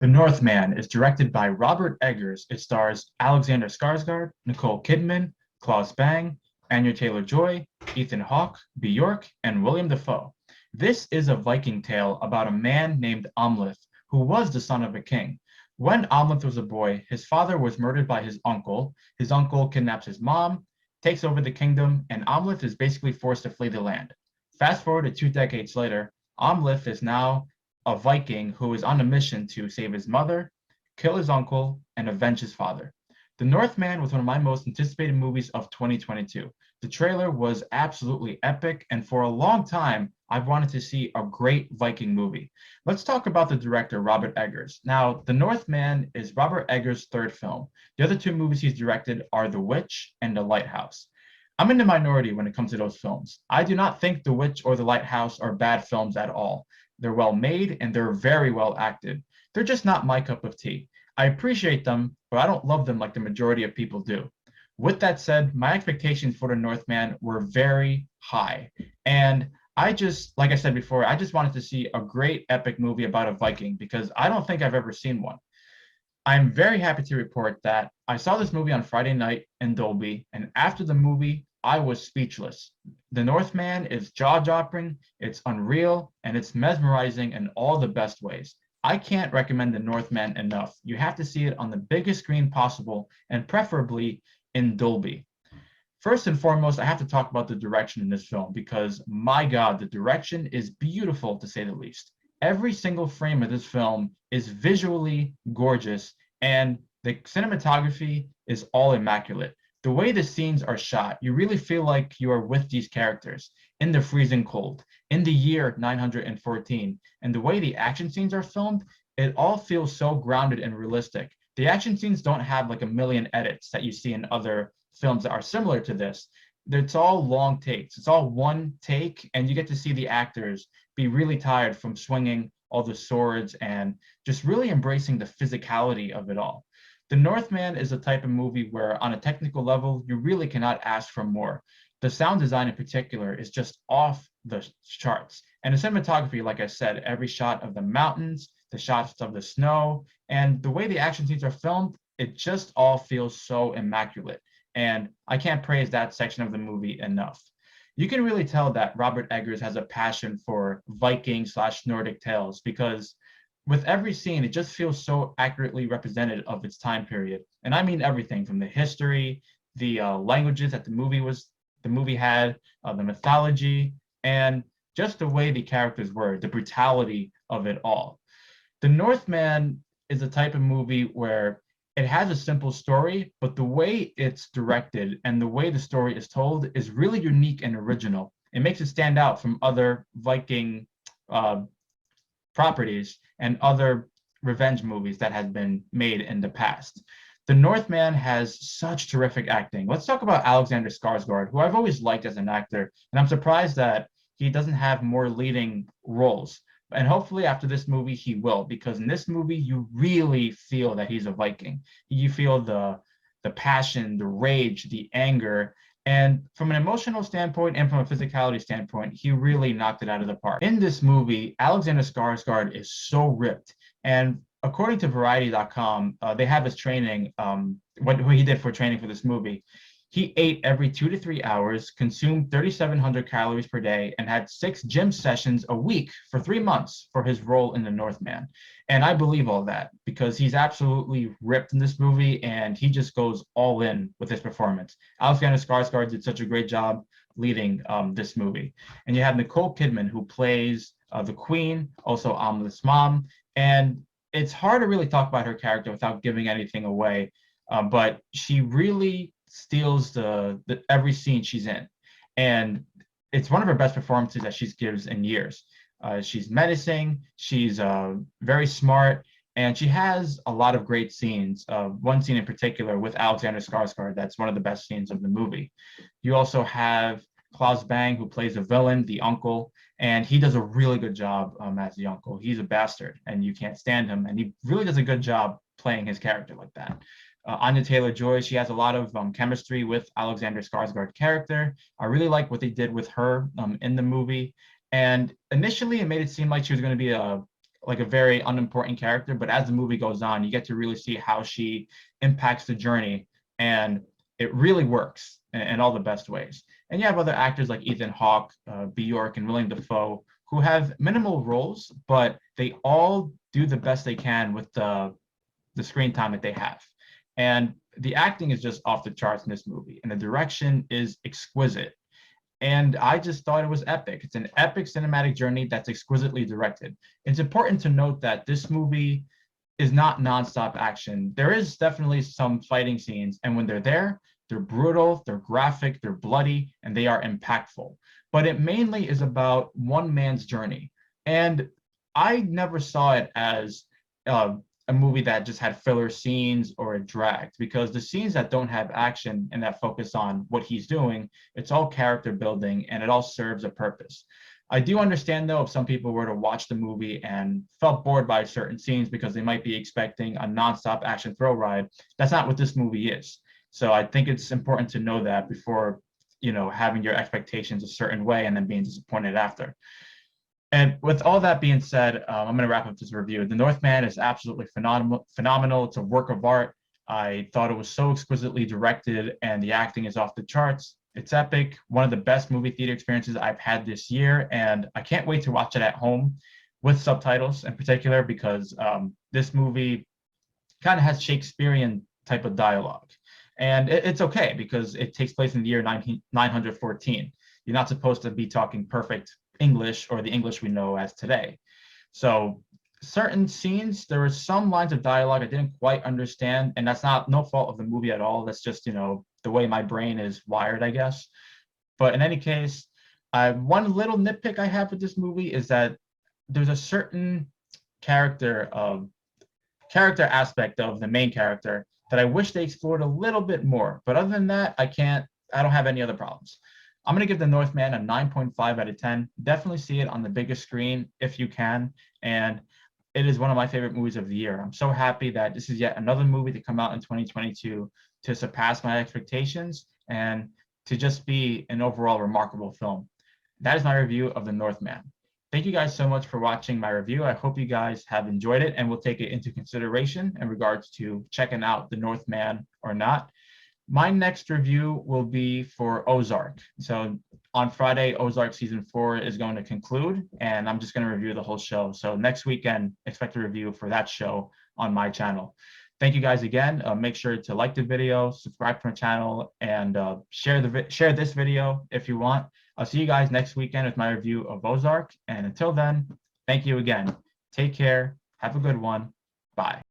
The Northman is directed by Robert Eggers. It stars Alexander Skarsgård, Nicole Kidman, Klaus Bang, Anya Taylor-Joy, Ethan Hawke, Bjork, and William Dafoe. This is a Viking tale about a man named Amleth, who was the son of a king. When Amleth was a boy, his father was murdered by his uncle. His uncle kidnaps his mom, takes over the kingdom, and Amleth is basically forced to flee the land. Fast forward to 2 decades later, Amleth is now a Viking who is on a mission to save his mother, kill his uncle, and avenge his father. The Northman was one of my most anticipated movies of 2022. The trailer was absolutely epic, and for a long time, I've wanted to see a great Viking movie. Let's talk about the director, Robert Eggers. Now, The Northman is Robert Eggers' third film. The other two movies he's directed are The Witch and The Lighthouse. I'm in the minority when it comes to those films. I do not think The Witch or The Lighthouse are bad films at all. They're well made and they're very well acted. They're just not my cup of tea. I appreciate them, but I don't love them like the majority of people do. With that said, my expectations for the Northman were very high. And like I said before, I just wanted to see a great epic movie about a Viking because I don't think I've ever seen one. I'm very happy to report that I saw this movie on Friday night in Dolby, and after the movie, I was speechless. The Northman is jaw-dropping, it's unreal, and it's mesmerizing in all the best ways. I can't recommend The Northman enough. You have to see it on the biggest screen possible, and preferably in Dolby. First and foremost, I have to talk about the direction in this film because, my God, the direction is beautiful to say the least. Every single frame of this film is visually gorgeous, and the cinematography is all immaculate. The way the scenes are shot, you really feel like you are with these characters in the freezing cold, in the year 914. And the way the action scenes are filmed, it all feels so grounded and realistic. The action scenes don't have like a million edits that you see in other films that are similar to this. It's all long takes. It's all one take, and you get to see the actors be really tired from swinging all the swords and just really embracing the physicality of it all. The Northman is a type of movie where, on a technical level, you really cannot ask for more. The sound design in particular is just off the charts. And the cinematography, like I said, every shot of the mountains, the shots of the snow, and the way the action scenes are filmed, it just all feels so immaculate. And I can't praise that section of the movie enough. You can really tell that Robert Eggers has a passion for Viking slash Nordic tales because with every scene, it just feels so accurately represented of its time period. And I mean everything from the history, the languages that the movie had, the mythology, and just the way the characters were, the brutality of it all. The Northman is a type of movie where it has a simple story, but the way it's directed and the way the story is told is really unique and original. It makes it stand out from other Viking uh, properties and other revenge movies that have been made in the past. The Northman has such terrific acting. Let's talk about Alexander Skarsgård, who I've always liked as an actor, and I'm surprised that he doesn't have more leading roles. And hopefully after this movie he will, because in this movie you really feel that he's a Viking. You feel the passion, the rage, the anger, and from an emotional standpoint and from a physicality standpoint, he really knocked it out of the park. In this movie, Alexander Skarsgård is so ripped. And according to Variety.com, they have his training, what he did for training for this movie. He ate every 2 to 3 hours, consumed 3,700 calories per day, and had 6 gym sessions a week for 3 months for his role in The Northman. And I believe all that because he's absolutely ripped in this movie and he just goes all in with his performance. Alexander Skarsgård did such a great job leading this movie. And you have Nicole Kidman, who plays the Queen, also Amleth's mom. And it's hard to really talk about her character without giving anything away, but she really steals the every scene she's in, and it's one of her best performances that she gives in years. She's menacing, she's very smart, and she has a lot of great scenes. One scene in particular with Alexander Skarsgård, that's one of the best scenes of the movie. You also have Klaus Bang, who plays the villain, the uncle, and he does a really good job as the uncle. He's a bastard, and you can't stand him, and he really does a good job playing his character like that. Anya Taylor-Joy, she has a lot of chemistry with Alexander Skarsgård's character. I really like what they did with her in the movie. And initially, it made it seem like she was going to be like a very unimportant character, but as the movie goes on, you get to really see how she impacts the journey, and it really works in all the best ways. And you have other actors like Ethan Hawke, Bjork, and William Dafoe who have minimal roles, but they all do the best they can with the screen time that they have. And the acting is just off the charts in this movie, and the direction is exquisite. And I just thought it was epic. It's an epic cinematic journey that's exquisitely directed. It's important to note that this movie is not nonstop action. There is definitely some fighting scenes, and when they're brutal, they're graphic, they're bloody, and they are impactful. But it mainly is about one man's journey. And I never saw it as uh, a movie that just had filler scenes or it dragged, because the scenes that don't have action and that focus on what he's doing, it's all character building and it all serves a purpose. I do understand though if some people were to watch the movie and felt bored by certain scenes because they might be expecting a nonstop action thrill ride. That's not what this movie is. So I think it's important to know that before, having your expectations a certain way and then being disappointed after. And with all that being said, I'm going to wrap up this review. The Northman is absolutely phenomenal. Phenomenal. It's a work of art. I thought it was so exquisitely directed, and the acting is off the charts. It's epic. One of the best movie theater experiences I've had this year, and I can't wait to watch it at home with subtitles in particular, because this movie kind of has Shakespearean type of dialogue. And it's okay because it takes place in the year 914. You're not supposed to be talking perfect English or the English we know as today. So certain scenes, there were some lines of dialogue I didn't quite understand, and that's not no fault of the movie at all. That's just, the way my brain is wired, I guess. But in any case, one little nitpick I have with this movie is that there's a certain character of character aspect of the main character that I wish they explored a little bit more. But other than that, I don't have any other problems. I'm going to give The Northman a 9.5 out of 10. Definitely see it on the biggest screen if you can. And it is one of my favorite movies of the year. I'm so happy that this is yet another movie to come out in 2022 to surpass my expectations and to just be an overall remarkable film. That is my review of The Northman. Thank you guys so much for watching my review. I hope you guys have enjoyed it and will take it into consideration in regards to checking out The Northman or not. My next review will be for Ozark. So on Friday, Ozark season 4 is going to conclude, and I'm just going to review the whole show. So next weekend, expect a review for that show on my channel. Thank you guys again. Make sure to like the video, subscribe to my channel, and share this video if you want. I'll see you guys next weekend with my review of Ozark. And until then, thank you again. Take care. Have a good one. Bye.